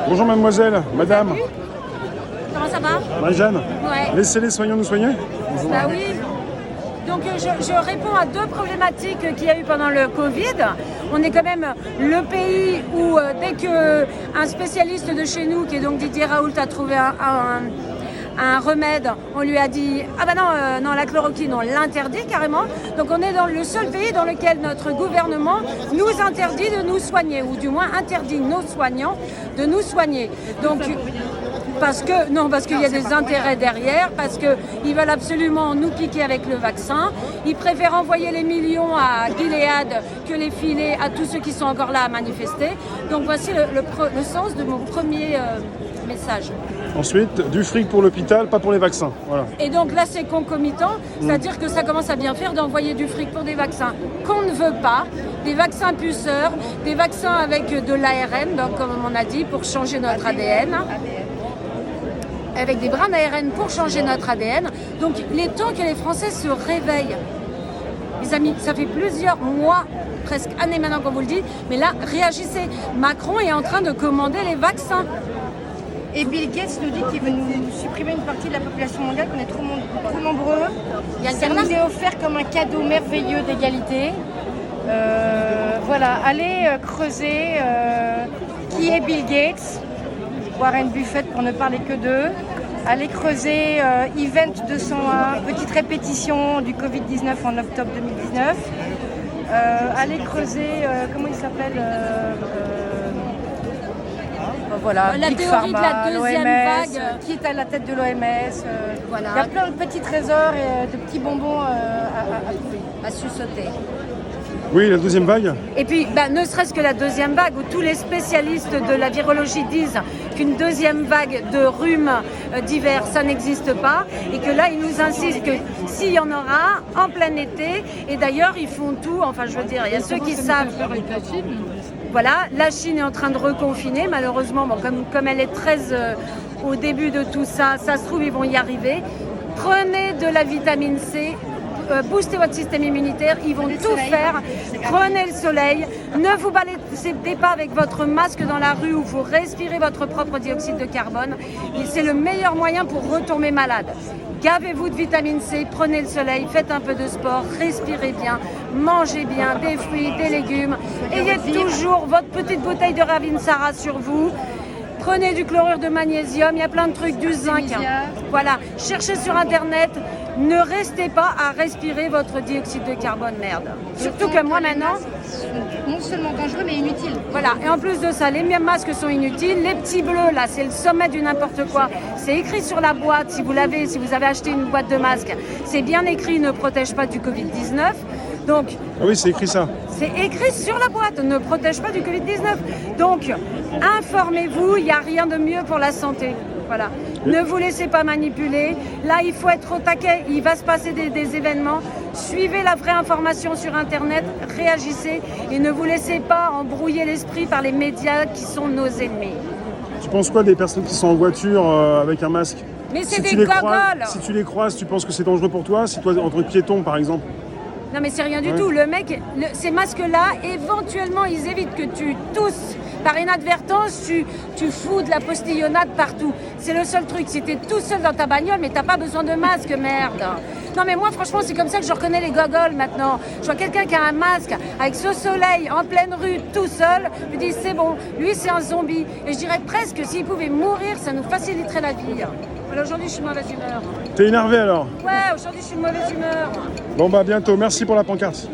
Bonjour mademoiselle, madame. Comment ça va? Marie-Jeanne. Ouais. Laissez les soignants nous soigner. Bah oui. Donc je réponds à deux problématiques qu'il y a eu pendant le Covid. On est quand même le pays où dès qu'un spécialiste de chez nous, qui est donc Didier Raoult, a trouvé un remède, on lui a dit « Ah bah non, la chloroquine, on l'interdit carrément ». Donc on est dans le seul pays dans lequel notre gouvernement nous interdit de nous soigner, ou du moins interdit nos soignants de nous soigner. Donc parce qu'il y a des intérêts derrière, parce qu'ils veulent absolument nous piquer avec le vaccin. Ils préfèrent envoyer les millions à Gilead que les filer à tous ceux qui sont encore là à manifester. Donc voici le sens de mon premier message. Ensuite, du fric pour l'hôpital, pas pour les vaccins. Voilà. Et donc là, c'est concomitant, c'est-à-dire que ça commence à bien faire d'envoyer du fric pour des vaccins qu'on ne veut pas, des vaccins puceurs, des vaccins avec de l'ARN, donc comme on a dit, pour changer notre ADN. Avec des brins d'ARN pour changer notre ADN. Donc il est temps que les Français se réveillent. Les amis, ça fait plusieurs mois, presque années maintenant qu'on vous le dit, mais là, réagissez. Macron est en train de commander les vaccins. Et Bill Gates nous dit qu'il veut nous supprimer une partie de la population mondiale, qu'on est trop nombreux. Ça nous est offert comme un cadeau merveilleux d'égalité. Voilà, allez creuser qui est Bill Gates, Warren Buffett pour ne parler que d'eux. Allez creuser Event 201, petite répétition du Covid-19 en octobre 2019. Allez creuser, comment il s'appelle voilà, la Big théorie Pharma, de la deuxième l'OMS, vague. Qui est à la tête de l'OMS. Voilà. Il y a plein de petits trésors et de petits bonbons à trouver. À sursauter. Oui, la deuxième vague. Et puis, ne serait-ce que la deuxième vague, où tous les spécialistes de la virologie disent qu'une deuxième vague de rhume d'hiver, ça n'existe pas. Et que là, ils nous insistent que s'il y en aura, en plein été. Et d'ailleurs, ils font tout. Enfin, je veux dire, il y a ceux qui savent. Voilà, la Chine est en train de reconfiner. Malheureusement, comme elle est très au début de tout ça, ça se trouve, ils vont y arriver. Prenez de la vitamine C. Boostez votre système immunitaire, ils vont tout faire. Prenez le soleil, ne vous baladez pas avec votre masque dans la rue où vous respirez votre propre dioxyde de carbone. C'est le meilleur moyen pour retomber malade. Gavez-vous de vitamine C, prenez le soleil, faites un peu de sport, respirez bien, mangez bien, des fruits, des légumes. Ayez toujours votre petite bouteille de Ravinsara sur vous. Prenez du chlorure de magnésium, il y a plein de trucs, du zinc. Voilà, cherchez sur internet, ne restez pas à respirer votre dioxyde de carbone, merde. Surtout que moi maintenant... Non seulement dangereux, mais inutiles. Voilà, et en plus de ça, les masques sont inutiles. Les petits bleus, là, c'est le sommet du n'importe quoi. C'est écrit sur la boîte, si vous avez acheté une boîte de masques, c'est bien écrit, ne protège pas du Covid-19. Donc, ah oui, c'est écrit ça. C'est écrit sur la boîte, ne protège pas du Covid-19. Donc, informez-vous, il n'y a rien de mieux pour la santé. Voilà. Ne vous laissez pas manipuler. Là, il faut être au taquet. Il va se passer des événements. Suivez la vraie information sur Internet, réagissez et ne vous laissez pas embrouiller l'esprit par les médias qui sont nos ennemis. Tu penses quoi des personnes qui sont en voiture avec un masque? Mais c'est Si des gogoles. Si tu les croises, tu penses que c'est dangereux pour toi? Si toi, entre piétons, par exemple? Non mais c'est rien du tout. Le mec, ces masques-là, éventuellement, ils évitent que tu tousses. Par inadvertance, tu fous de la postillonnade partout. C'est le seul truc. Si t'es tout seul dans ta bagnole, mais t'as pas besoin de masque, merde. Non mais moi, franchement, c'est comme ça que je reconnais les gogoles maintenant. Je vois quelqu'un qui a un masque, avec ce soleil, en pleine rue, tout seul. Je me dis, c'est bon, lui, c'est un zombie. Et je dirais presque que s'il pouvait mourir, ça nous faciliterait la vie. Voilà, aujourd'hui, je suis de mauvaise humeur. T'es énervé alors? Ouais, aujourd'hui, je suis de mauvaise humeur. Bon bah bientôt, merci pour la pancarte.